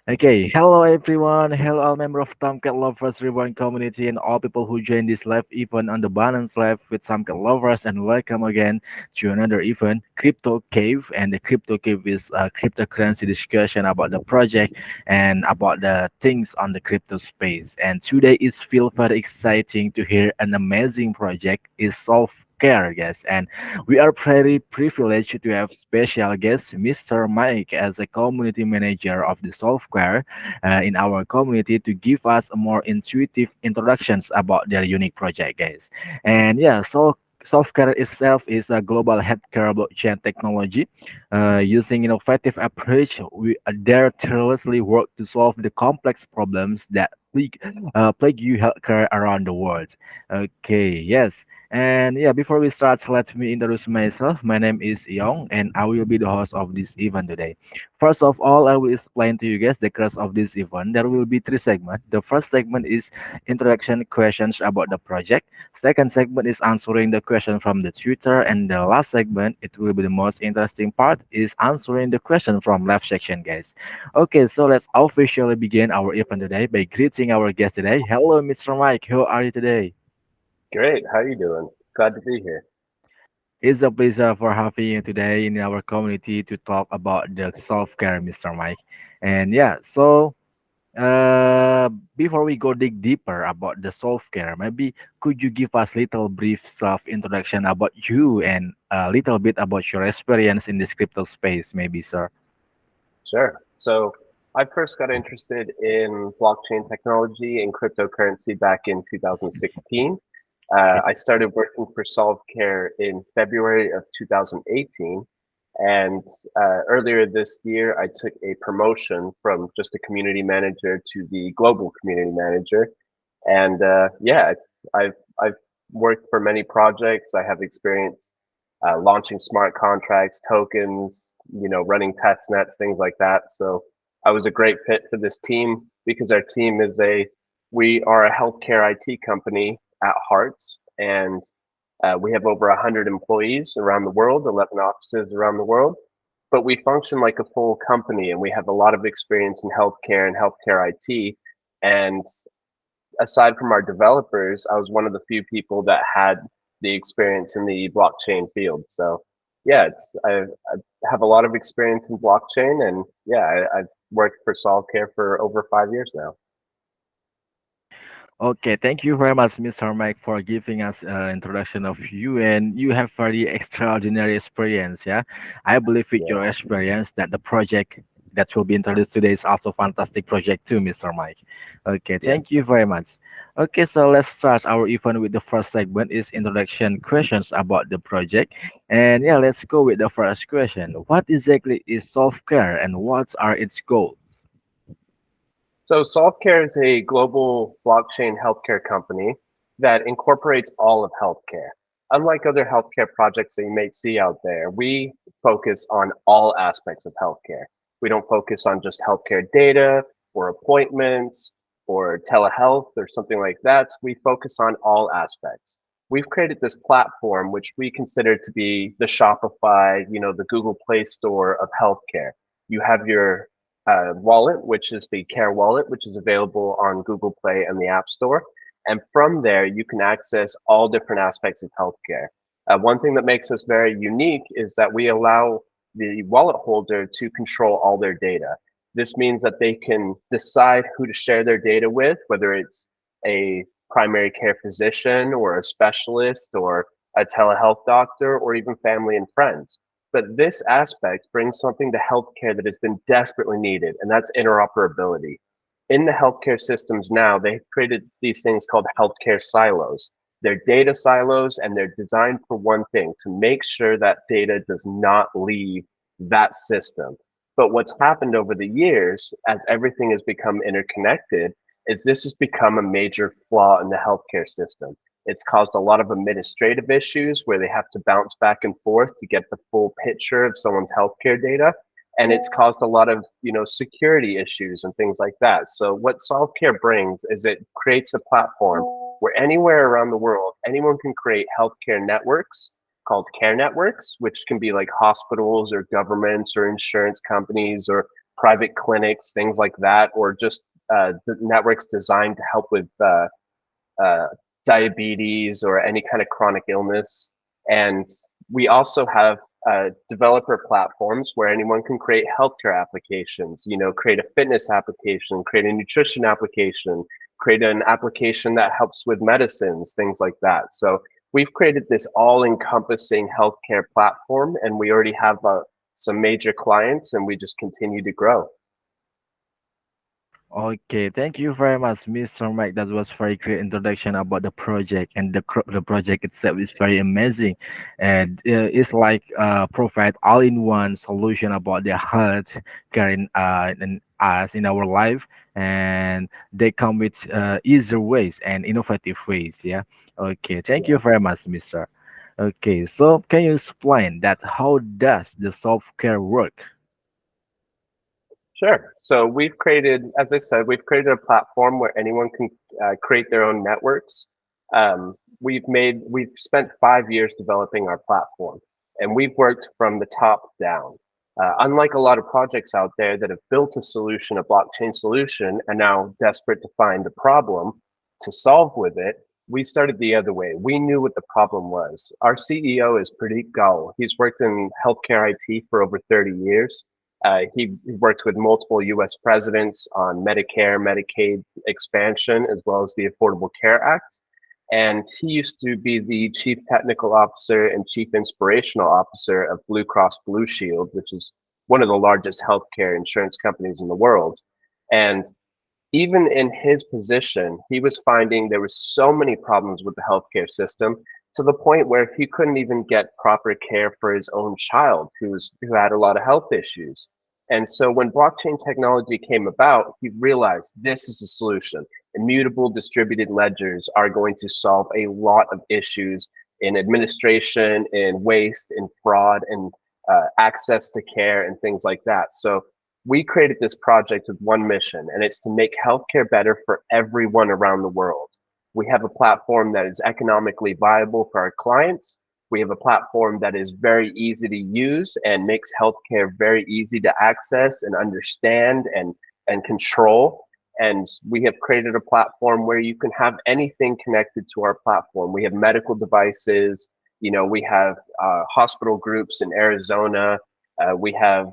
Okay, hello everyone. Hello all members of Tomcat Lovers Reborn community and all people who join this live event on the Balance Live with Tomcat Lovers and welcome again to another event, Crypto Cave. And the Crypto Cave is a cryptocurrency discussion about the project and about the things on the crypto space. And today is feel very exciting to hear an amazing project is Solve Care, guys. And we are very privileged to have special guest Mr. Mike as a community manager of the software in our community to give us a more intuitive introductions about their unique project, guys. And yeah, so software itself is a global healthcare blockchain technology. Using innovative approach, we dare tirelessly work to solve the complex problems that plague you healthcare around the world. Okay, yes. And yeah, before we start, let me introduce myself. My name is Yong, and I will be the host of this event today. First of all, I will explain to you guys the crux of this event. There will be three segments. The first segment is introduction questions about the project. Second segment is answering the question from the Twitter, and the last segment, it will be the most interesting part, is answering the question from left section, guys. Okay, so let's officially begin our event today by greeting our guest today. Hello, Mr. Mike. How are you today? Great. How you doing? Glad to be here. It's a pleasure for having you today in our community to talk about the self-care, Mr. Mike. And yeah, so uh, before we go dig deeper about the self-care, maybe could you give us little brief self-introduction about you and a little bit about your experience in this crypto space, maybe, sir? Sure. So I first got interested in blockchain technology and cryptocurrency back in 2016. I started working for SolveCare in February of 2018. And earlier this year, I took a promotion from just a community manager to the global community manager. And yeah, I've worked for many projects. I have experience launching smart contracts, tokens, running test nets, things like that. So I was a great fit for this team because our team is we are a healthcare IT company at heart, and we have over 100 employees around the world, 11 offices around the world. But we function like a full company, and we have a lot of experience in healthcare and healthcare IT. And aside from our developers, I was one of the few people that had the experience in the blockchain field. So yeah, I have a lot of experience in blockchain, and yeah, I've worked for Solvecare for over 5 years now. Okay, thank you very much, Mr. Mike, for giving us an introduction of you. And you have very extraordinary experience, yeah. I believe with Yeah. your experience that the project that will be introduced today is also fantastic project too, Mr. Mike. Okay, thank Yes. you very much. Okay, so let's start our event with the first segment is introduction questions about the project. And yeah, let's go with the first question. What exactly is software and what are its goals? So Solvecare is a global blockchain healthcare company that incorporates all of healthcare. Unlike other healthcare projects that you may see out there, we focus on all aspects of healthcare. We don't focus on just healthcare data or appointments or telehealth or something like that. We focus on all aspects. We've created this platform which we consider to be the Shopify, the Google Play Store of healthcare. You have your wallet, which is the Care Wallet, which is available on Google Play and the App Store. And from there, you can access all different aspects of healthcare. One thing that makes us very unique is that we allow the wallet holder to control all their data. This means that they can decide who to share their data with, whether it's a primary care physician or a specialist or a telehealth doctor or even family and friends. But this aspect brings something to healthcare that has been desperately needed, and that's interoperability. In the healthcare systems now, they've created these things called healthcare silos. They're data silos, and they're designed for one thing to make sure that data does not leave that system. But what's happened over the years, as everything has become interconnected, is this has become a major flaw in the healthcare system. It's caused a lot of administrative issues where they have to bounce back and forth to get the full picture of someone's healthcare data. And it's caused a lot of, security issues and things like that. So what SolveCare brings is it creates a platform where anywhere around the world, anyone can create healthcare networks called care networks, which can be like hospitals or governments or insurance companies or private clinics, things like that, or just the networks designed to help with uh, diabetes or any kind of chronic illness. And we also have developer platforms where anyone can create healthcare applications, create a fitness application, create a nutrition application, create an application that helps with medicines, things like that. So we've created this all encompassing healthcare platform, and we already have some major clients, and we just continue to grow. Okay, thank you very much, Mr. Mike. That was very great introduction about the project, and the project itself is very amazing, and it's like provide all-in-one solution about the health care in us in our life, and they come with easier ways and innovative ways. Yeah. Okay, thank you Yeah. very much, Mr. Okay, so can you explain that how does the self-care work? Sure. So we've created, as I said, we've created a platform where anyone can create their own networks. We've spent 5 years developing our platform, and we've worked from the top down. Unlike a lot of projects out there that have built a solution, a blockchain solution, and now desperate to find the problem to solve with it, we started the other way. We knew what the problem was. Our CEO is Pradeep Gaul. He's worked in healthcare IT for over 30 years. He worked with multiple US presidents on Medicare, Medicaid expansion, as well as the Affordable Care Act. And he used to be the chief technical officer and chief inspirational officer of Blue Cross Blue Shield, which is one of the largest healthcare insurance companies in the world. And even in his position, he was finding there were so many problems with the healthcare system to the point where he couldn't even get proper care for his own child who had a lot of health issues. And so when blockchain technology came about, he realized this is a solution. Immutable distributed ledgers are going to solve a lot of issues in administration, in waste, in fraud, and access to care and things like that. So we created this project with one mission, and it's to make healthcare better for everyone around the world. We have a platform that is economically viable for our clients. We have a platform that is very easy to use and makes healthcare very easy to access and understand and control. And we have created a platform where you can have anything connected to our platform. We have medical devices, we have hospital groups in Arizona. We have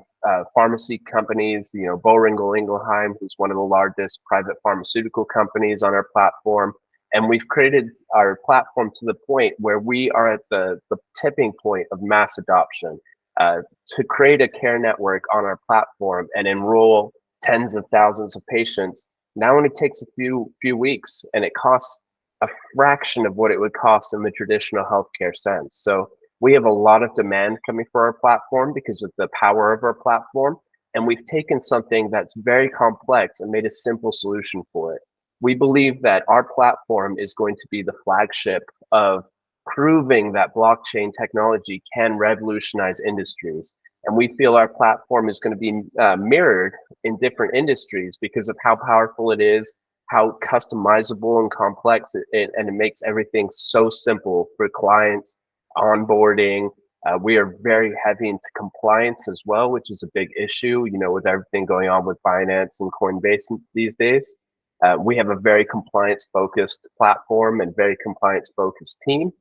pharmacy companies, Boehringer Ingelheim, who's one of the largest private pharmaceutical companies on our platform. And we've created our platform to the point where we are at the tipping point of mass adoption. To create a care network on our platform and enroll tens of thousands of patients now only takes a few weeks, and it costs a fraction of what it would cost in the traditional healthcare sense. So we have a lot of demand coming for our platform because of the power of our platform. And we've taken something that's very complex and made a simple solution for it. We believe that our platform is going to be the flagship of proving that blockchain technology can revolutionize industries. And we feel our platform is going to be mirrored in different industries because of how powerful it is, how customizable and complex and it makes everything so simple for clients, onboarding. We are very heavy into compliance as well, which is a big issue, with everything going on with Binance and Coinbase these days. We have a very compliance focused platform and very compliance focused team.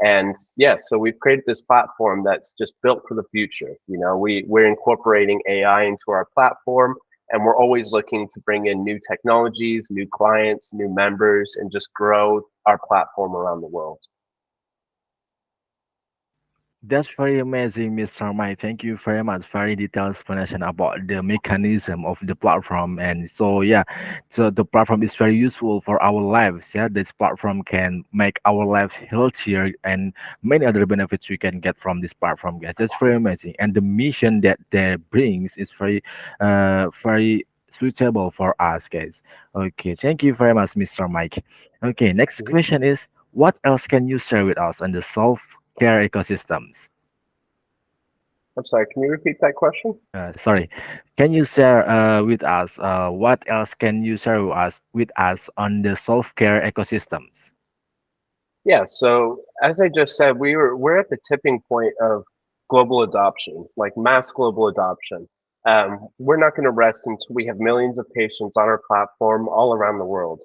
And yeah, so we've created this platform that's just built for the future. We're incorporating AI into our platform, and we're always looking to bring in new technologies, new clients, new members, and just grow our platform around the world. That's very amazing, Mr. Mike. Thank you very much. Very detailed explanation about the mechanism of the platform. And so, yeah, so the platform is very useful for our lives. Yeah, this platform can make our lives healthier and many other benefits we can get from this platform, guys. That's very amazing. And the mission that they brings is very suitable for us, guys. Okay, thank you very much, Mr. Mike. Okay, next Mhm. question is, what else can you share with us on the self care ecosystems? I'm sorry, can you repeat that question? Sorry, can you share with us what else can you share with us on the self care ecosystems? Yeah, so as I just said, we're at the tipping point of global adoption, like mass global adoption. We're not going to rest until we have millions of patients on our platform all around the world.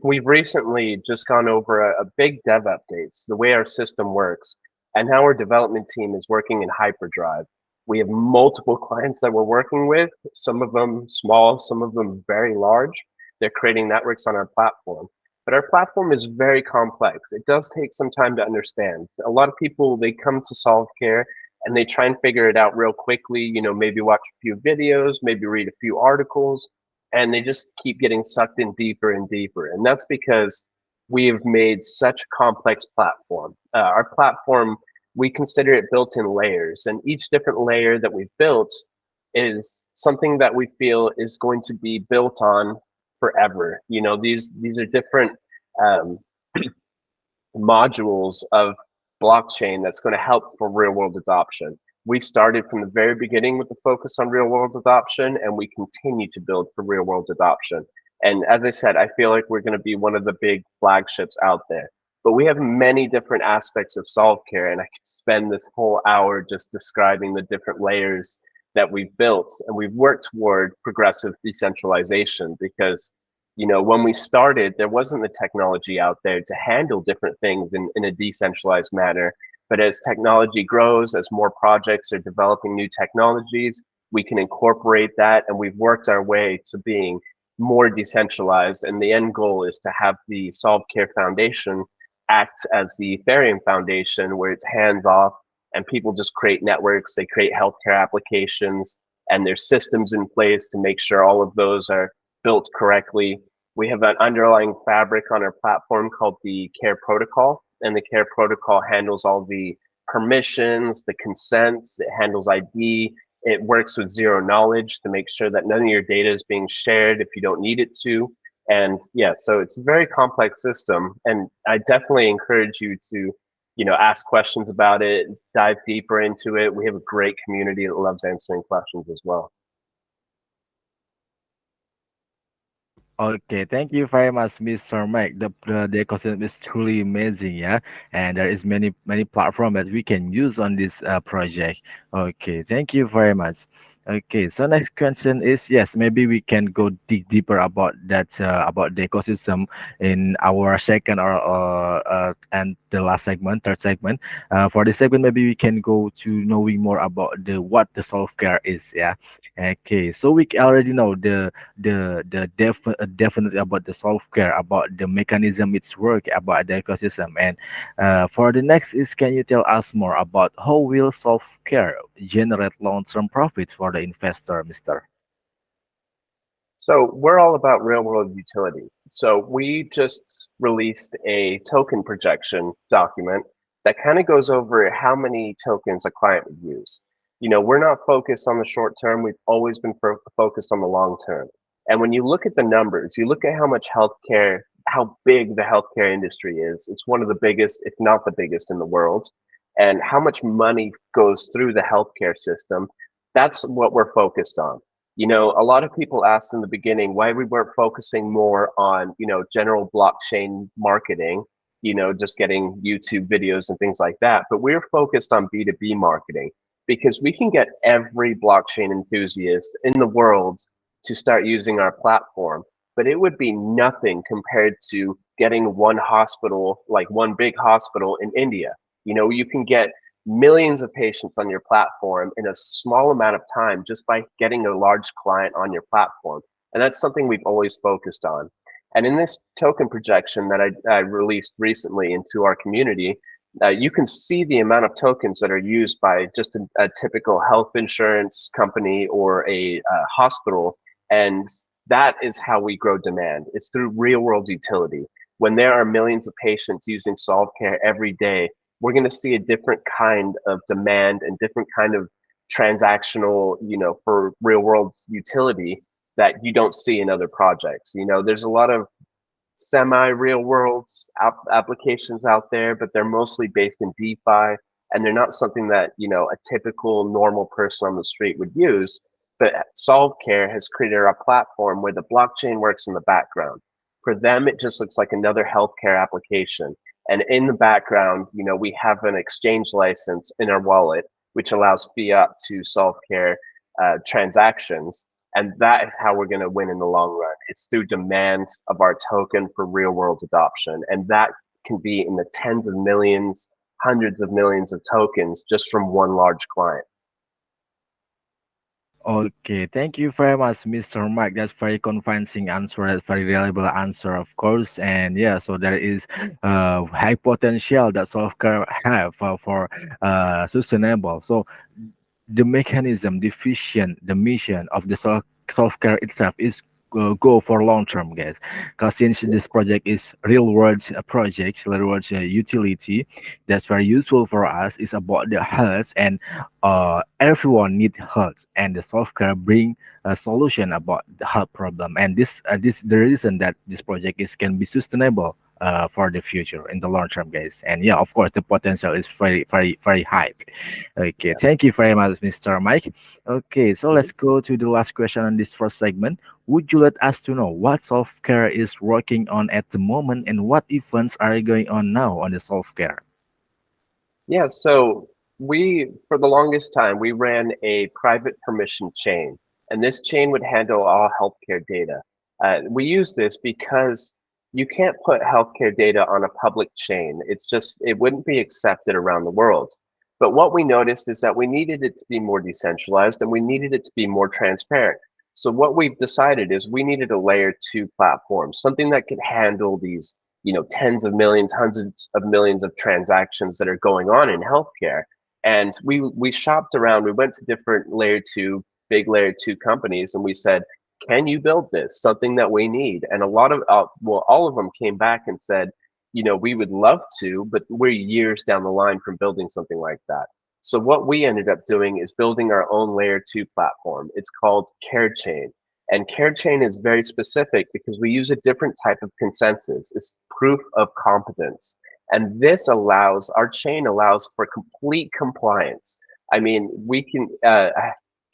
We've recently just gone over a big dev updates, the way our system works, and how our development team is working in hyperdrive. We have multiple clients that we're working with, some of them small, some of them very large. They're creating networks on our platform. But our platform is very complex. It does take some time to understand. A lot of people, they come to SolveCare and they try and figure it out real quickly, maybe watch a few videos, maybe read a few articles, and they just keep getting sucked in deeper and deeper. And that's because we have made such a complex platform. Our platform, we consider it built in layers, and each different layer that we've built is something that we feel is going to be built on forever. These are different um, modules of blockchain that's going to help for real world adoption. We started from the very beginning with the focus on real world adoption, and we continue to build for real world adoption. And as I said, I feel like we're going to be one of the big flagships out there. But we have many different aspects of SolveCare, and I could spend this whole hour just describing the different layers that we've built. And we've worked toward progressive decentralization because when we started, there wasn't the technology out there to handle different things in a decentralized manner. But as technology grows, as more projects are developing new technologies, we can incorporate that. And we've worked our way to being more decentralized. And the end goal is to have the SolveCare Foundation act as the Ethereum Foundation, where it's hands off and people just create networks, they create healthcare applications, and there's systems in place to make sure all of those are built correctly. We have an underlying fabric on our platform called the CARE protocol, and the CARE protocol handles all the permissions, the consents, it handles ID, it works with zero knowledge to make sure that none of your data is being shared if you don't need it to. And yeah, so it's a very complex system, and I definitely encourage you to ask questions about it, dive deeper into it. We have a great community that loves answering questions as well. Okay, thank you very much, Mr. Mike. The ecosystem is truly amazing, yeah, and there is many platform that we can use on this project. Okay, thank you very much. Okay, so next question is yes, maybe we can go dig deeper about that about the ecosystem in our second or and the last segment, third segment. For this segment, maybe we can go to knowing more about the what the self care is, yeah. Okay, so we already know definitely about the software, about the mechanism it's work, about the ecosystem. And for the next is, can you tell us more about how will software generate long-term profits for the investor, Mister? So we're all about real world utility. So we just released a token projection document that kind of goes over how many tokens a client would use. We're not focused on the short term. We've always been focused on the long term. And when you look at the numbers, you look at how much healthcare, how big the healthcare industry is. It's one of the biggest, if not the biggest in the world. And how much money goes through the healthcare system. That's what we're focused on. A lot of people asked in the beginning why we weren't focusing more on, general blockchain marketing, just getting YouTube videos and things like that. But we're focused on B2B marketing because we can get every blockchain enthusiast in the world to start using our platform. But it would be nothing compared to getting one hospital, like one big hospital in India. You can get millions of patients on your platform in a small amount of time just by getting a large client on your platform. And that's something we've always focused on. And in this token projection that I released recently into our community, you can see the amount of tokens that are used by just a typical health insurance company or a hospital. And that is how we grow demand. It's through real world utility. When there are millions of patients using SolveCare every day, we're going to see a different kind of demand and different kind of transactional, for real world utility that you don't see in other projects. There's a lot of semi real world applications out there, but they're mostly based in DeFi, and they're not something that, a typical normal person on the street would use. But SolveCare has created a platform where the blockchain works in the background. For them, it just looks like another healthcare application. And in the background, we have an exchange license in our wallet, which allows fiat to SolveCare transactions. And that is how we're going to win in the long run. It's through demand of our token for real world adoption. And that can be in the tens of millions, hundreds of millions of tokens just from one large client. Okay, thank you very much, Mr. Mike. That's very convincing answer. That's very reliable answer, of course. And yeah, so there is high potential that software have for sustainable. So the mechanism, the vision, the mission of the software itself is go for long term, guys. Because since this project is real world project, real world utility, that's very useful for us. Is about the health, and everyone need health, and the software bring a solution about the health problem. And this the reason that this project is can be sustainable. For the future in the long term, guys, and yeah, of course, the potential is very, very, very high. Okay, Yeah. thank you very much, Mr. Mike. Okay, so Mhm. let's go to the last question on this first segment. Would you let us to know what software is working on at the moment and what events are going on now on the software? Yeah, so for the longest time, we ran a private permission chain, and this chain would handle all healthcare data. We use this because you can't put healthcare data on a public chain. It wouldn't be accepted around the world. But what we noticed is that we needed it to be more decentralized and we needed it to be more transparent. So what we've decided is we needed a layer two platform, something that could handle these tens of millions, hundreds of millions of transactions that are going on in healthcare. And we shopped around. We went to different big layer two companies, and we said, "Can you build this? Something that we need." And a lot of all of them came back and said, "We would love to, but we're years down the line from building something like that." So what we ended up doing is building our own layer two platform. It's called CareChain. And CareChain is very specific because we use a different type of consensus. It's proof of competence. And our chain allows for complete compliance. I mean,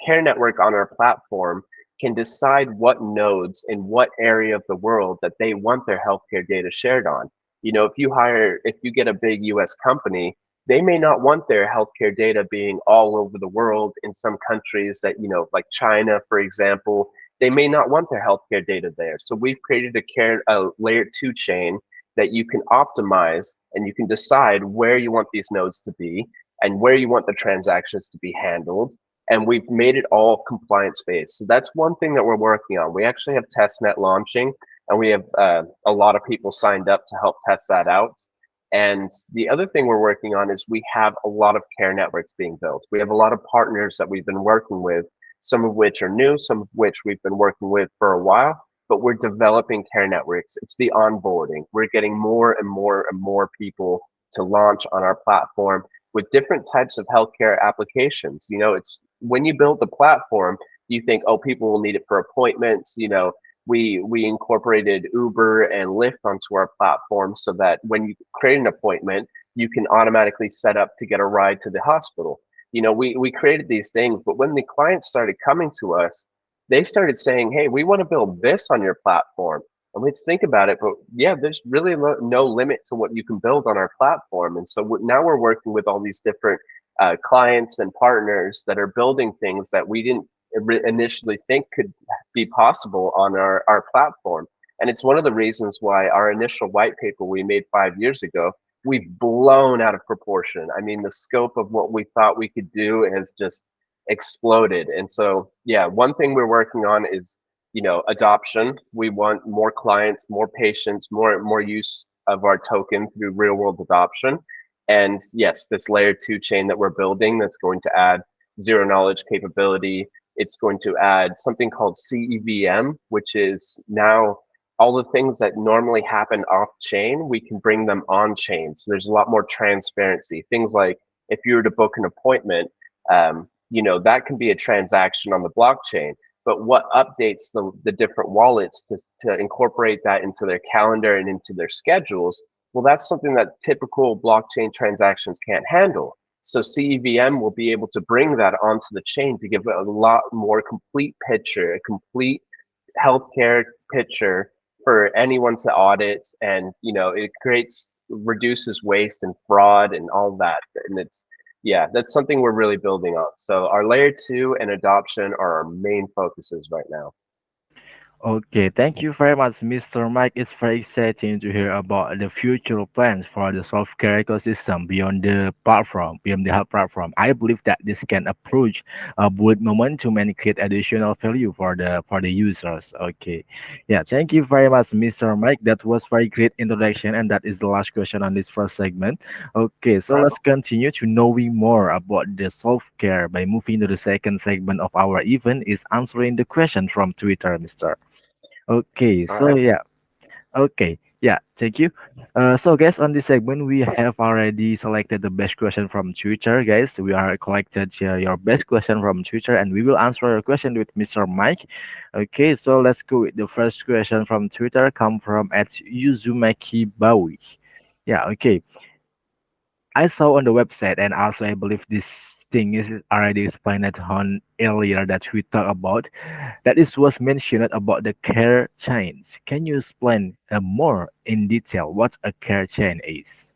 Care Network on our platform can decide what nodes in what area of the world that they want their healthcare data shared on. If you get a big US company, they may not want their healthcare data being all over the world in some countries like China, for example. They may not want their healthcare data there. So we've created a layer two chain that you can optimize and you can decide where you want these nodes to be and where you want the transactions to be handled. And we've made it all compliance based. So that's one thing that we're working on. We actually have testnet launching, and we have a lot of people signed up to help test that out. And the other thing we're working on is we have a lot of care networks being built. We have a lot of partners that we've been working with, some of which are new, some of which we've been working with for a while, but we're developing care networks. It's the onboarding. We're getting more and more and more people to launch on our platform with different types of healthcare applications. It's when you build the platform, you think, oh, people will need it for appointments. We incorporated Uber and Lyft onto our platform so that when you create an appointment, you can automatically set up to get a ride to the hospital. We created these things, but when the clients started coming to us, they started saying, "Hey, we want to build this on your platform." And let's think about it, but yeah, there's really no limit to what you can build on our platform. And so now we're working with all these different clients and partners that are building things that we didn't initially think could be possible on our platform. And it's one of the reasons why our initial white paper we made 5 years ago, we've blown out of proportion. I mean, the scope of what we thought we could do has just exploded. And so, yeah, one thing we're working on is, adoption. We want more clients, more patients, more use of our token through real world adoption. And yes, this layer two chain that we're building that's going to add zero knowledge capability. It's going to add something called CEVM, which is now all the things that normally happen off chain, we can bring them on chain. So there's a lot more transparency. Things like if you were to book an appointment, that can be a transaction on the blockchain. But what updates the different wallets to incorporate that into their calendar and into their schedules? Well, that's something that typical blockchain transactions can't handle. So CEVM will be able to bring that onto the chain to give a lot more complete picture, a complete healthcare picture for anyone to audit. And it reduces waste and fraud and all that. And Yeah, that's something we're really building on. So our layer two and adoption are our main focuses right now. Okay, thank you very much, Mr. Mike. It's very exciting to hear about the future plans for the software ecosystem beyond the health platform. I believe that this can approach build momentum and create additional value for the users. Okay, yeah, thank you very much, Mr. Mike. That was very great introduction, and that is the last question on this first segment. Okay, so let's continue to knowing more about the self-care by moving to the second segment of our event is answering the question from Twitter, Mr. Okay, All so right. yeah, okay, yeah, thank you. So guys, on this segment, we have already selected the best question from Twitter, guys. We are collected your best question from Twitter, and we will answer your question with Mr. Mike. Okay, so let's go with the first question from Twitter, come from at Yuzumaki Bawi. Yeah, okay. I saw on the website, and also I believe this thing is already explained on earlier that we talked about that is was mentioned about the care chains. Can you explain more in detail what a care chain is?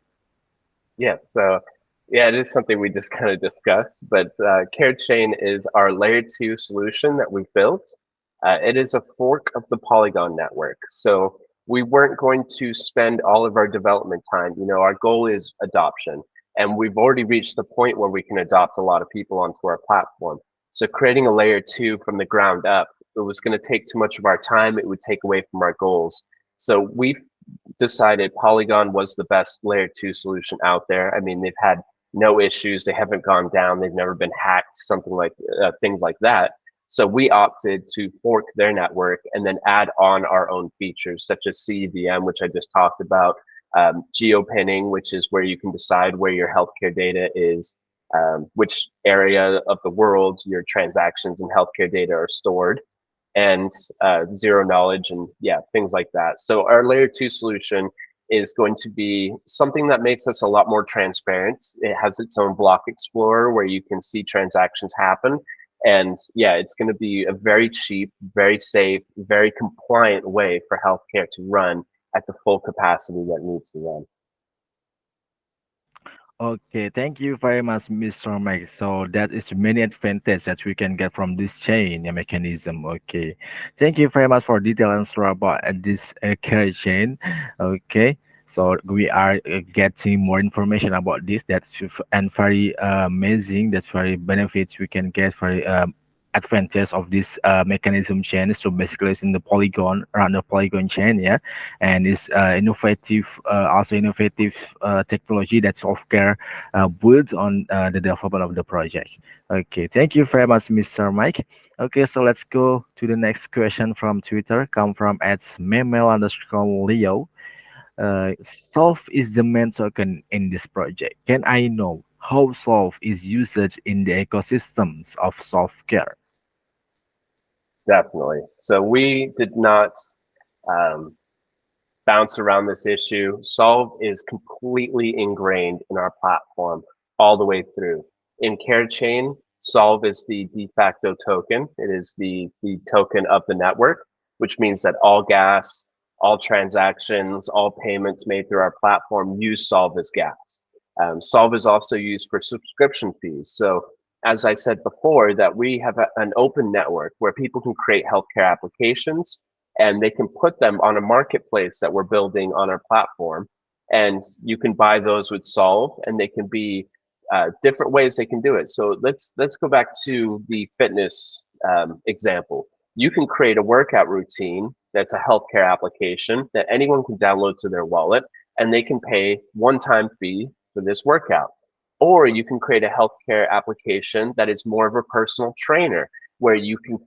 Yeah, so yeah, it is something we just kind of discussed, but CareChain is our layer two solution that we've built. It is a fork of the Polygon network. So we weren't going to spend all of our development time. You know, our goal is adoption, and we've already reached the point where we can adopt a lot of people onto our platform. So creating a layer two from the ground up, it was going to take too much of our time. It would take away from our goals. So we decided Polygon was the best layer two solution out there. I mean, they've had no issues. They haven't gone down. They've never been hacked, something like things like that. So we opted to fork their network and then add on our own features such as CEVM, which I just talked about, geopinning, which is where you can decide where your healthcare data is, which area of the world your transactions and healthcare data are stored, and zero knowledge and yeah, things like that. So our layer two solution is going to be something that makes us a lot more transparent. It has its own block explorer where you can see transactions happen. And yeah, it's going to be a very cheap, very safe, very compliant way for healthcare to run at the full capacity that needs to run. Okay, thank you very much, Mr. Mike. So that is many advantages that we can get from this chain mechanism. Okay, thank you very much for detailed answer about this carry chain. Okay, so we are getting more information about this. And very amazing. That's very benefits we can get very advantage of this mechanism chain. So basically, it's in the Polygon around the Polygon chain, yeah, and it's also innovative technology that software builds on the development of the project. Okay, thank you very much, Mr. Mike. Okay, so let's go to the next question from Twitter. Come from at memel_leo. Solve is the main token in this project. Can I know how Solve is used in the ecosystems of software? Definitely. So we did not um, bounce around this issue. Solve is completely ingrained in our platform all the way through. In CareChain, Solve is the de facto token. It is the token of the network, which means that all gas, all transactions, all payments made through our platform use Solve as gas. Solve is also used for subscription fees. So as I said before, that we have an open network where people can create healthcare applications and they can put them on a marketplace that we're building on our platform. And you can buy those with Solve, and they can be different ways they can do it. So let's go back to the fitness example. You can create a workout routine that's a healthcare application that anyone can download to their wallet, and they can pay one-time fee for this workout. Or you can create a healthcare application that is more of a personal trainer where you can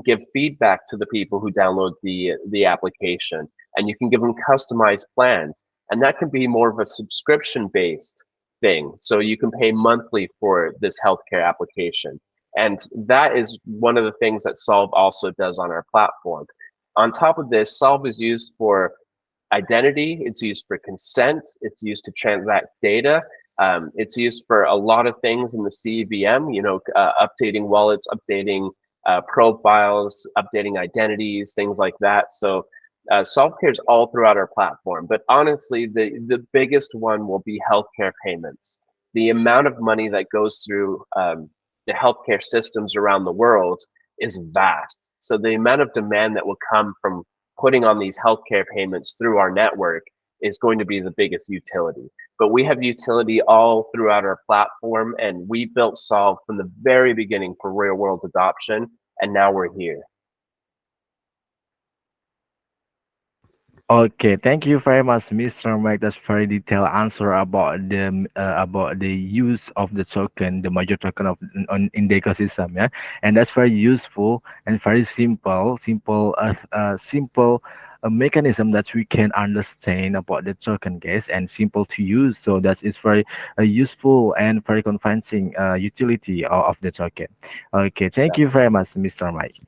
give feedback to the people who download the application, and you can give them customized plans, and that can be more of a subscription based thing, so you can pay monthly for this healthcare application. And that is one of the things that Solve also does on our platform. On top of this, Solve is used for identity, it's used for consent, it's used to transact data, it's used for a lot of things in the CVM, you know, updating wallets, updating profiles, updating identities, things like that. So self-care is all throughout our platform. But honestly, the biggest one will be healthcare payments. the amount of money that goes through the healthcare systems around the world is vast. So the amount of demand that will come from putting on these healthcare payments through our network is going to be the biggest utility. But we have utility all throughout our platform, and we built Solve from the very beginning for real world adoption, and now we're here. Okay, thank you very much, Mr. Mike. That's very detailed answer about the use of the token, the major token of in the ecosystem. Yeah, and that's very useful and very simple mechanism that we can understand about the token, guys, and simple to use. So that is very useful and very convincing utility of the token. Okay, thank you very much, Mr. Mike.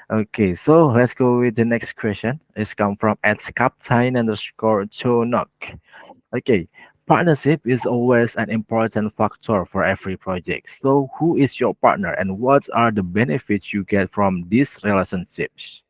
Okay, so let's go with the next question. It's come from at Captain underscore Chonok. Okay, partnership is always an important factor for every project. So who is your partner and what are the benefits you get from these relationships?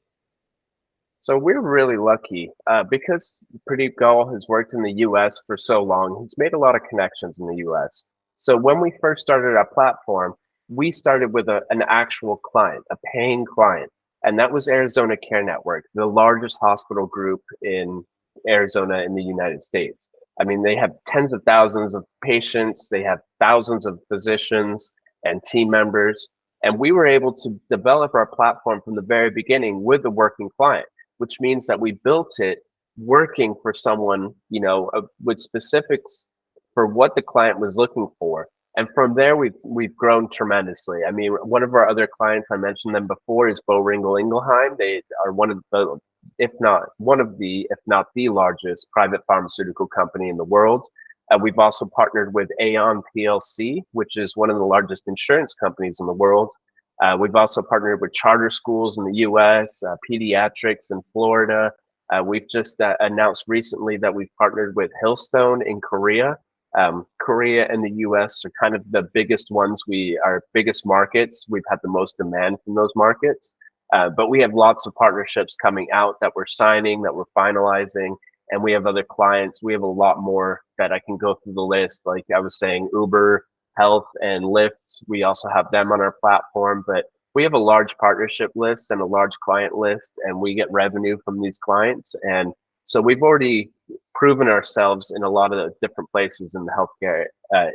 So we're really lucky because Pradeep Gaul has worked in the US for so long. He's made a lot of connections in the US. So when we first started our platform, we started with an actual client, a paying client, and that was Arizona Care Network, the largest hospital group in Arizona in the United States. I mean, they have tens of thousands of patients, they have thousands of physicians and team members, and we were able to develop our platform from the very beginning with the working client, which means that we built it working for someone, with specifics for what the client was looking for. And from there, we've grown tremendously. I mean, one of our other clients, I mentioned them before, is Boehringer Ingelheim. They are one of the, if not one of the, if not the largest private pharmaceutical company in the world. We've also partnered with Aon PLC, which is one of the largest insurance companies in the world. We've also partnered with charter schools in the US, pediatrics in Florida. We've just announced recently that we've partnered with Hillstone in Korea. Korea and the US are kind of the biggest ones. Our biggest markets. We've had the most demand from those markets. But we have lots of partnerships coming out that we're signing, that we're finalizing, and we have other clients. We have a lot more that I can go through the list. Like I was saying, Uber, Health, and Lyft. We also have them on our platform, but we have a large partnership list and a large client list, and we get revenue from these clients. And so we've already proven ourselves in a lot of different places in the healthcare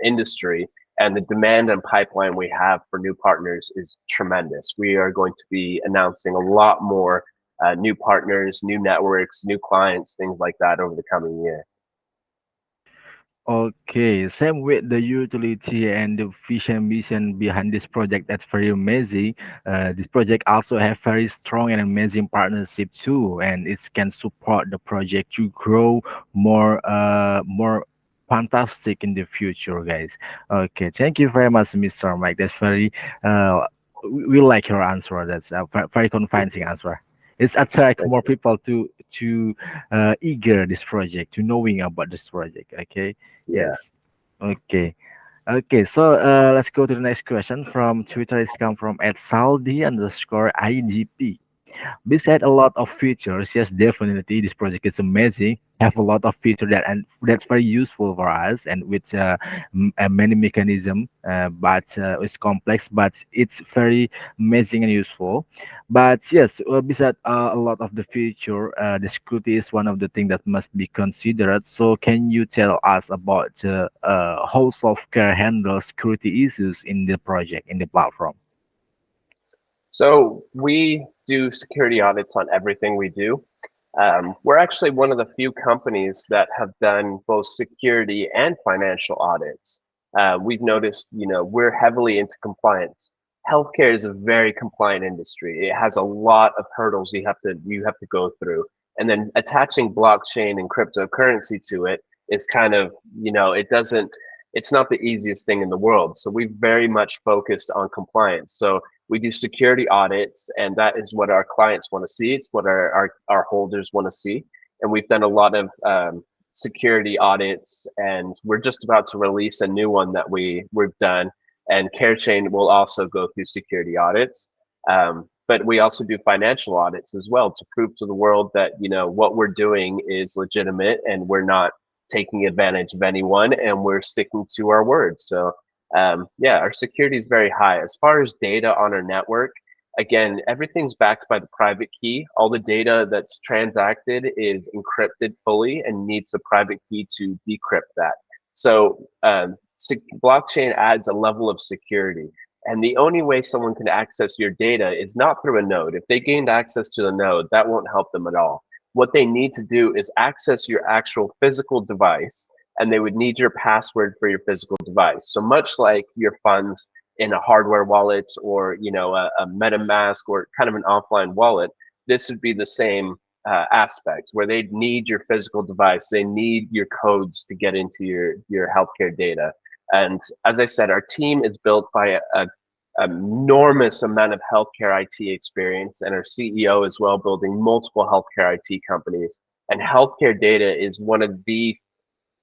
industry. And the demand and pipeline we have for new partners is tremendous. We are going to be announcing a lot more new partners, new networks, new clients, things like that over the coming year. Okay, same with the utility and the vision mission behind this project. That's very amazing. This project also have very strong and amazing partnership too, and it can support the project to grow more fantastic in the future, guys. Okay, thank you very much, Mr. Mike. That's very we like your answer. That's a very convincing answer. It's attract Thank more you. people to eager this project, to knowing about this project. Okay. Yeah. Yes. Okay. Okay. So let's go to the next question from Twitter. It's come from at Saldi underscore IGP. Besides a lot of features, yes, definitely this project is amazing. Have a lot of feature that and that's very useful for us, and with many mechanism, but it's complex, but it's very amazing and useful. But yes, besides a lot of the feature, the security is one of the things that must be considered. So, can you tell us about how software handles security issues in the project in the platform? So we do security audits on everything we do. We're actually one of the few companies that have done both security and financial audits. We've noticed, we're heavily into compliance. Healthcare is a very compliant industry. It has a lot of hurdles you have to go through, and then attaching blockchain and cryptocurrency to it is kind of, it's not the easiest thing in the world. So we've very much focused on compliance. So we do security audits, and that is what our clients want to see. It's what our holders want to see. And we've done a lot of security audits, and we're just about to release a new one that we've done. And CareChain will also go through security audits. But we also do financial audits as well to prove to the world that what we're doing is legitimate and we're not taking advantage of anyone, and we're sticking to our word. So yeah, our security is very high. As far as data on our network, again, everything's backed by the private key. All the data that's transacted is encrypted fully and needs a private key to decrypt that. So blockchain adds a level of security. And the only way someone can access your data is not through a node. If they gained access to the node, that won't help them at all. What they need to do is access your actual physical device, and they would need your password for your physical device. So much like your funds in a hardware wallet or a MetaMask or kind of an offline wallet, this would be the same aspect where they need your physical device. They need your codes to get into your healthcare data. And as I said, our team is built by a enormous amount of healthcare IT experience, and our CEO as well, building multiple healthcare IT companies. And healthcare data is one of the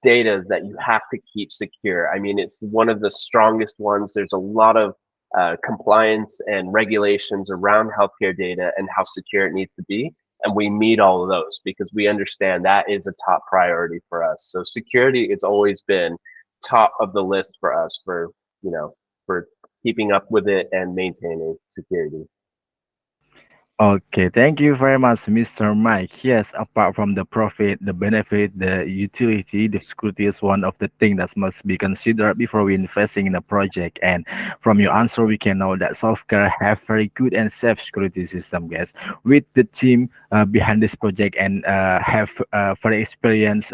data that you have to keep secure. I mean, it's one of the strongest ones. There's a lot of compliance and regulations around healthcare data and how secure it needs to be. And we meet all of those because we understand that is a top priority for us. So security, it's always been top of the list for us for keeping up with it and maintaining security. Okay, thank you very much, Mr. Mike. Yes, apart from the profit, the benefit, the utility, the security is one of the things that must be considered before we investing in a project. And from your answer, we can know that Softcare have very good and safe security system, guys. With the team behind this project and have very experience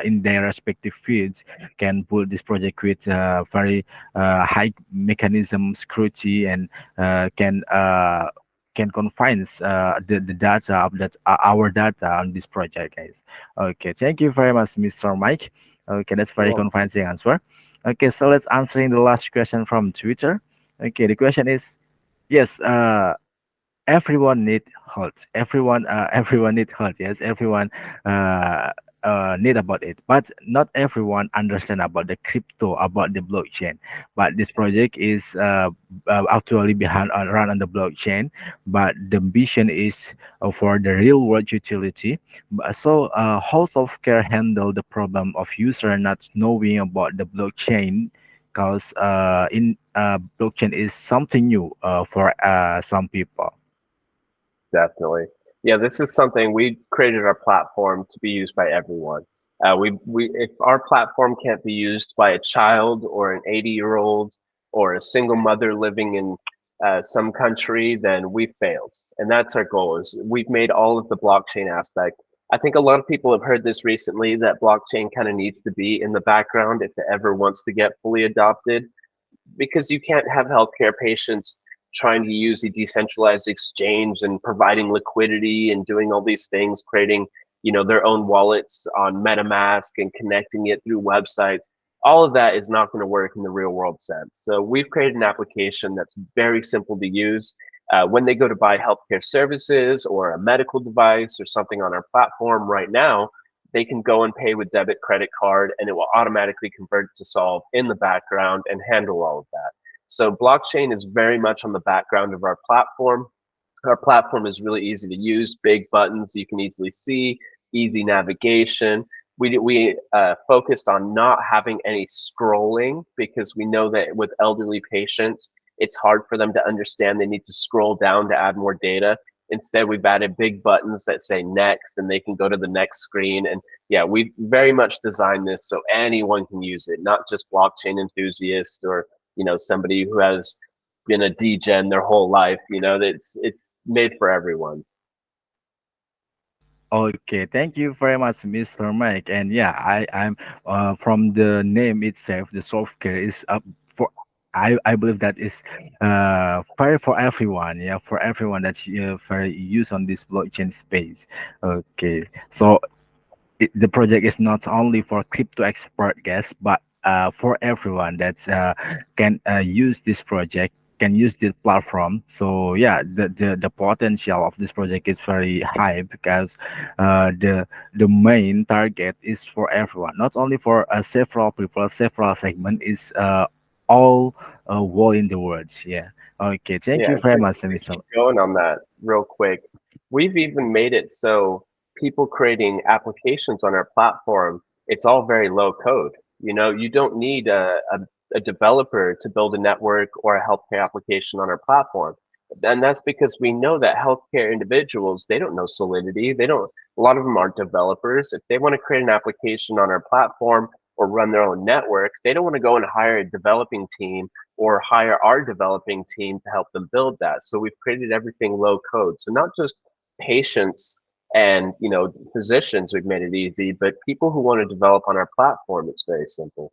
in their respective fields, can build this project with very high mechanism security and can confines the data of that our data on this project, guys. Okay, thank you very much, Mr. Mike. Okay, that's very Cool. convincing answer. Okay, so let's answering the last question from Twitter. Okay, the question is yes. Everyone need health, everyone need health, yes, everyone uh, need about it, but not everyone understand about the crypto, about the blockchain. But this project is actually behind run on the blockchain, but the ambition is for the real world utility. So how software handle the problem of user not knowing about the blockchain, because in blockchain is something new for some people. Definitely. Yeah, this is something we created our platform to be used by everyone. We if our platform can't be used by a child or an 80-year-old or a single mother living in some country, then we failed. And that's our goal. Is we've made all of the blockchain aspect. I think a lot of people have heard this recently that blockchain kind of needs to be in the background if it ever wants to get fully adopted, because you can't have healthcare patients trying to use a decentralized exchange and providing liquidity and doing all these things, creating their own wallets on MetaMask and connecting it through websites. All of that is not going to work in the real world sense. So we've created an application that's very simple to use. When they go to buy healthcare services or a medical device or something on our platform right now, they can go and pay with debit credit card, and it will automatically convert to solve in the background and handle all of that. So blockchain is very much on the background of our platform. Our platform is really easy to use, big buttons you can easily see, easy navigation. We focused on not having any scrolling because we know that with elderly patients, it's hard for them to understand. They need to scroll down to add more data. Instead, we've added big buttons that say next, and they can go to the next screen. And yeah, we very much designed this so anyone can use it, not just blockchain enthusiasts or somebody who has been a degen their whole life. It's made for everyone. Okay, thank you very much, Mr. Mike. And yeah, I'm from the name itself, the software is up for. I believe that is fair for everyone. Yeah, for everyone that's for use on this blockchain space. Okay, so the project is not only for crypto expert guys, but for everyone that's can use this project, can use this platform. So yeah, the potential of this project is very high because the main target is for everyone, not only for several people, several segment is all world in the world. Yeah. Okay. Thank Yeah, you very much, to Mr. keep going on that real quick, we've even made it so people creating applications on our platform. it's all very low code. You don't need a developer to build a network or a healthcare application on our platform. And that's because we know that healthcare individuals, they don't know Solidity. They don't, a lot of them aren't developers. If they want to create an application on our platform or run their own network, they don't want to go and hire a developing team or hire our developing team to help them build that. So we've created everything low code. So not just patients and physicians, we've made it easy, but people who want to develop on our platform, it's very simple.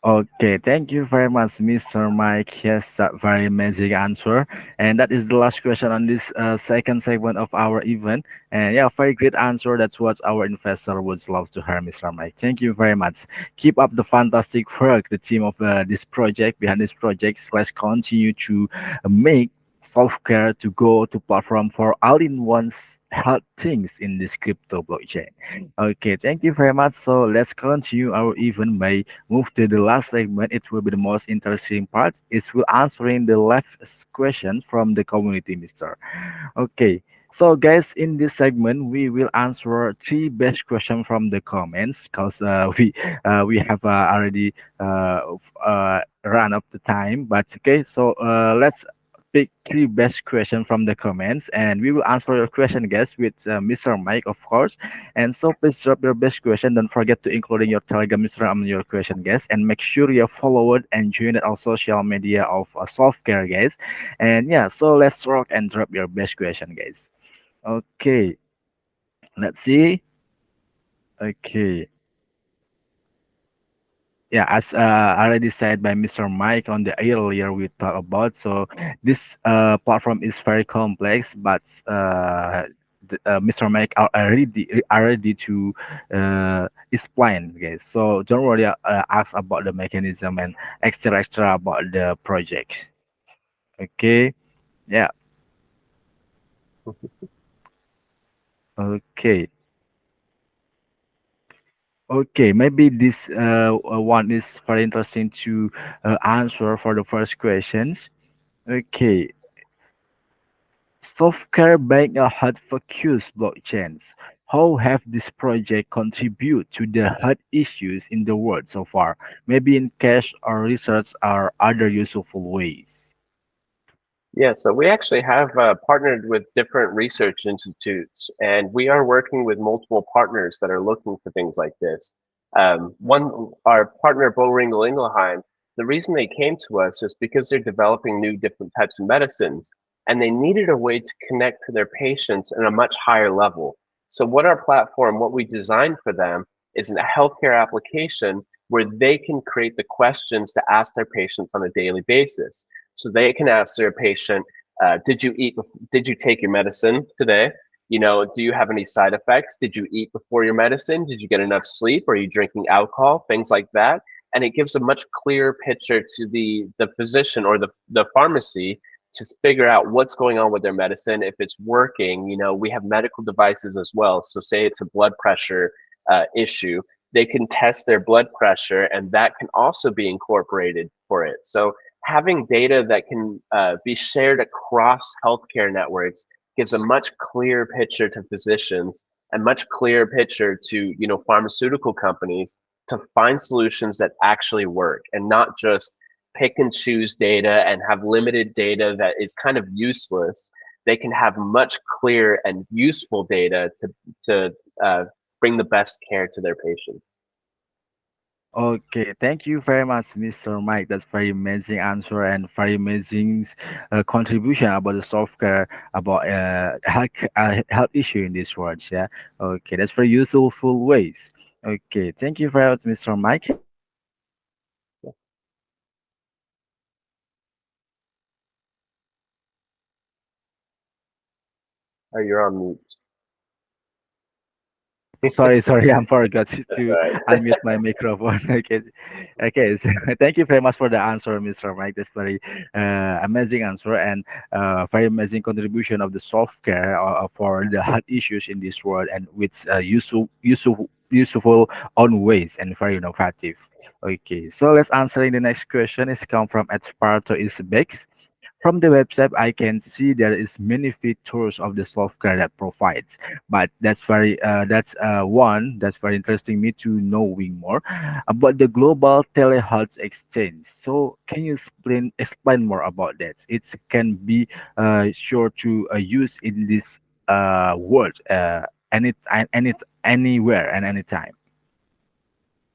Okay, thank you very much, Mr. Mike. Yes, that very amazing answer. And that is the last question on this second segment of our event. And yeah, very great answer. That's what our investor would love to hear, Mr. Mike. Thank you very much. Keep up the fantastic work, the team of this project, behind this project. Let's continue to make self-care to go to platform for all-in-one's health things in this crypto blockchain. Okay, thank you very much. So let's continue our event by move to the last segment. It will be the most interesting part. It will answering the last question from the community, Mister. Okay. So guys, in this segment, we will answer three best questions from the comments because we have already run up the time. But okay, so let's pick three best questions from the comments, and we will answer your question, guys, with Mr. Mike, of course. And so please drop your best question. Don't forget to include in your Telegram Mr. on your question, guys. And make sure you follow it and join our social media of Softcare, guys. And yeah, so let's rock and drop your best question, guys. Okay, let's see. Okay. Yeah, as already said by Mr. Mike on the earlier we talked about, so this platform is very complex, but Mr. Mike are ready to explain, guys. So don't worry, ask about the mechanism and extra about the project. Okay, yeah, okay. Okay, maybe this one is very interesting to answer for the first questions. Okay, software bank a hard focus blockchains. How have this project contribute to the hard issues in the world so far? Maybe in cash or research or other useful ways. Yeah, so we actually have partnered with different research institutes, and we are working with multiple partners that are looking for things like this. Our partner, Boehringer Ingelheim, the reason they came to us is because they're developing new different types of medicines, and they needed a way to connect to their patients at a much higher level. So, what we designed for them is a healthcare application where they can create the questions to ask their patients on a daily basis. So they can ask their patient, "Did you eat? Did you take your medicine today? Do you have any side effects? Did you eat before your medicine? Did you get enough sleep? Are you drinking alcohol? Things like that." And it gives a much clearer picture to the physician or the pharmacy to figure out what's going on with their medicine, if it's working. We have medical devices as well. So say it's a blood pressure issue, they can test their blood pressure, and that can also be incorporated for it. So having data that can be shared across healthcare networks gives a much clearer picture to physicians and much clearer picture to pharmaceutical companies to find solutions that actually work and not just pick and choose data and have limited data that is kind of useless. They can have much clearer and useful data to bring the best care to their patients. Okay, thank you very much, Mr. Mike. That's very amazing answer and very amazing contribution about the software about health issue in this world. Yeah. Okay, that's very useful ways. Okay, thank you very much, Mr. Mike. Oh, you're on mute. Sorry, I forgot That's to all right. unmute my microphone. Okay, okay. So thank you very much for the answer, Mr. Mike. That's very amazing answer and very amazing contribution of the software for the health issues in this world and with useful own ways and very innovative. Okay, so let's answer in the next question. It's come from Edparto is Bex. from the website, I can see there is many features of the software that provides. But that's very interesting me to knowing more about the global telehealth exchange. So can you explain more about that? It can be sure to use in this world anywhere and anytime.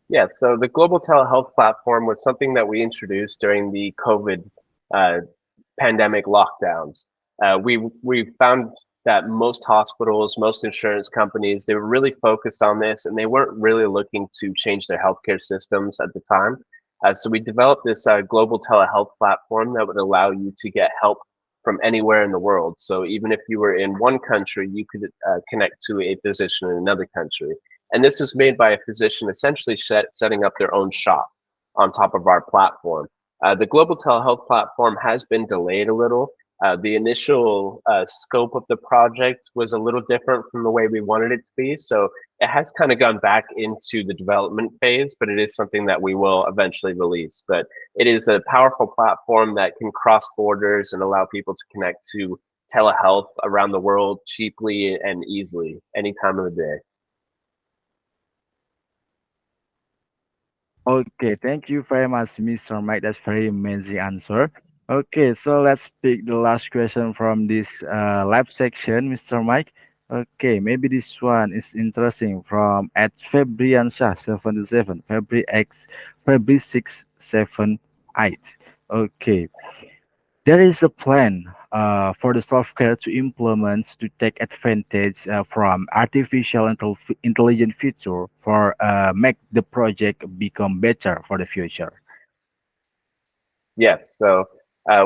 Yeah, so the global telehealth platform was something that we introduced during the COVID uh, pandemic lockdowns. We found that most hospitals, most insurance companies, they were really focused on this, and they weren't really looking to change their healthcare systems at the time. So we developed this global telehealth platform that would allow you to get help from anywhere in the world. So even if you were in one country, you could connect to a physician in another country. And this was made by a physician essentially setting up their own shop on top of our platform. The global telehealth platform has been delayed a little. The initial scope of the project was a little different from the way we wanted it to be. So it has kind of gone back into the development phase, but it is something that we will eventually release. But it is a powerful platform that can cross borders and allow people to connect to telehealth around the world cheaply and easily any time of the day. Okay, thank you very much, Mr. Mike. That's very amazing answer. Okay, so let's pick the last question from this live section, Mr. Mike. Okay, maybe this one is interesting from at Febriansha 77, Febri 678. Okay, there is a plan for the software to implement to take advantage from intelligent feature for make the project become better for the future. Yes, so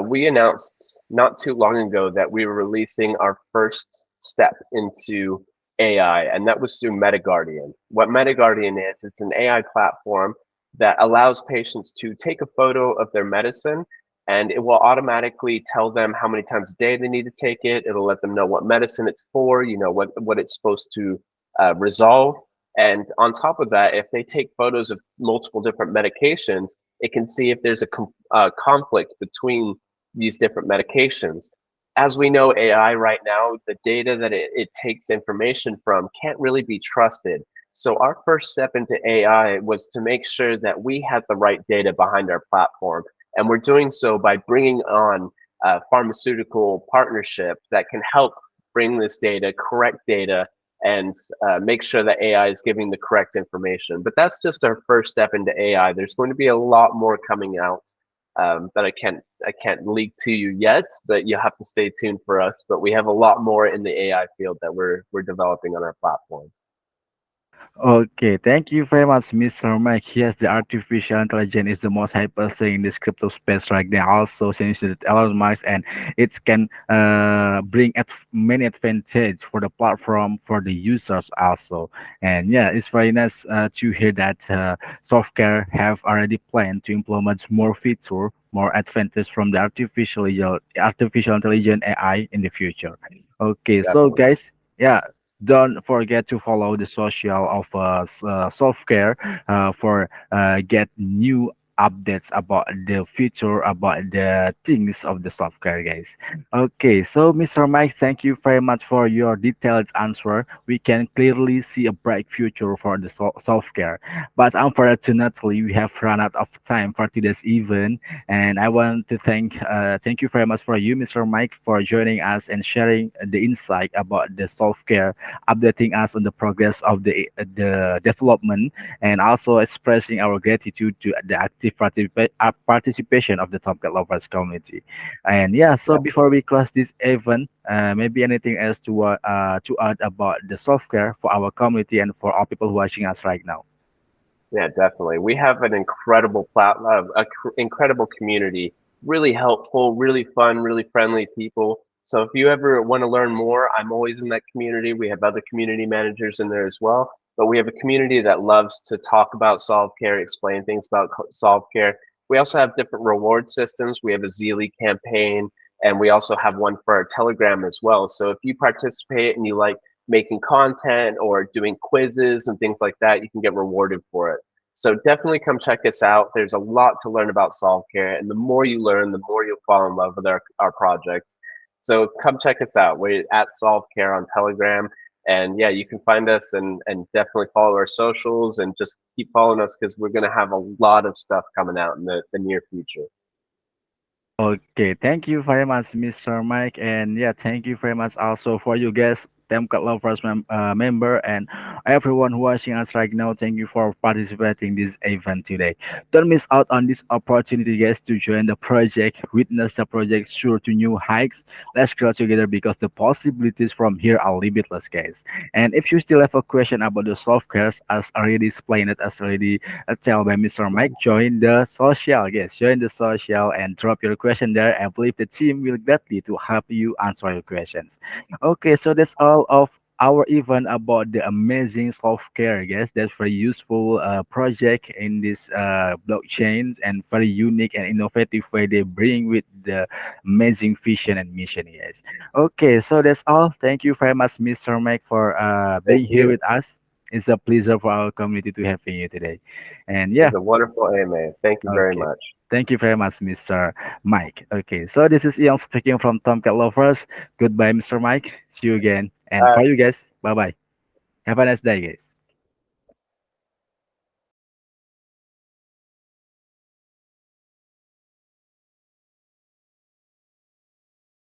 we announced not too long ago that we were releasing our first step into AI, and that was through MetaGuardian. What MetaGuardian is, it's an AI platform that allows patients to take a photo of their medicine, and it will automatically tell them how many times a day they need to take it. It'll let them know what medicine it's for, what it's supposed to resolve. And on top of that, if they take photos of multiple different medications, it can see if there's a conflict between these different medications. As we know, AI right now, the data that it takes information from can't really be trusted. So our first step into AI was to make sure that we had the right data behind our platform. And we're doing so by bringing on pharmaceutical partnerships that can help bring this data, correct data, and make sure that AI is giving the correct information. But that's just our first step into AI. There's going to be a lot more coming out that I can't leak to you yet, but you have to stay tuned for us. But we have a lot more in the AI field that we're developing on our platform. Okay, thank you very much, Mr. Mike. Yes, the artificial intelligence is the most hyper thing in this crypto space right now. Also, since it Elon Musk and it can bring many advantage for the platform for the users also. And yeah, it's very nice to hear that software have already planned to implement more feature, more advantage from the artificial intelligence AI in the future. Okay, so Definitely. guys. Yeah, don't forget to follow the social of software for get new updates about the future about the things of the software, guys. Okay, so Mr. Mike, thank you very much for your detailed answer. We can clearly see a bright future for the software, but unfortunately we have run out of time for today's event, and I want to thank you very much for you, Mr. Mike, for joining us and sharing the insight about the software, updating us on the progress of the development, and also expressing our gratitude to the active participation of the Tomcat Lovers community. And yeah, so before we close this event, maybe anything else to add about the software for our community and for all people watching us right now. Yeah, definitely. We have an incredible community, really helpful, really fun, really friendly people. So if you ever want to learn more, I'm always in that community. We have other community managers in there as well, but we have a community that loves to talk about Solve Care, explain things about Solve Care. We also have different reward systems. We have a Zeely campaign, and we also have one for our Telegram as well. So if you participate and you like making content or doing quizzes and things like that, you can get rewarded for it. So definitely come check us out. There's a lot to learn about Solve Care, and the more you learn, the more you'll fall in love with our projects. So come check us out. We're at Solve Care on Telegram. And yeah, you can find us and definitely follow our socials and just keep following us because we're going to have a lot of stuff coming out in the near future. Okay, thank you very much, Mr. Mike, and yeah, thank you very much also for you guys, Temcat Lovers member, and everyone who watching us right now. Thank you for participating this event today. Don't miss out on this opportunity, guys, to join the project, witness the project, sure to new hikes. Let's grow together because the possibilities from here are limitless, guys. And if you still have a question about the software, as already explained, as already tell by Mr. Mike, join the social. Yes, join the social and drop your question there. I believe the team will gladly to help you answer your questions. Okay, so that's all of our event about the amazing software. Guys, that's very useful project in this blockchains and very unique and innovative way they bring with the amazing vision and mission. Yes. Okay, so that's all. Thank you very much, Mr. Mike, for Thank being here you. with us. It's a pleasure for our community to having you today. And It yeah, was a wonderful AMA. Thank you very okay. much. Thank you very much, Mr. Mike. Okay, so this is Ian speaking from Tomcat Lovers. Goodbye, Mr. Mike. See you again. And for you guys, bye bye. Have a nice day, guys.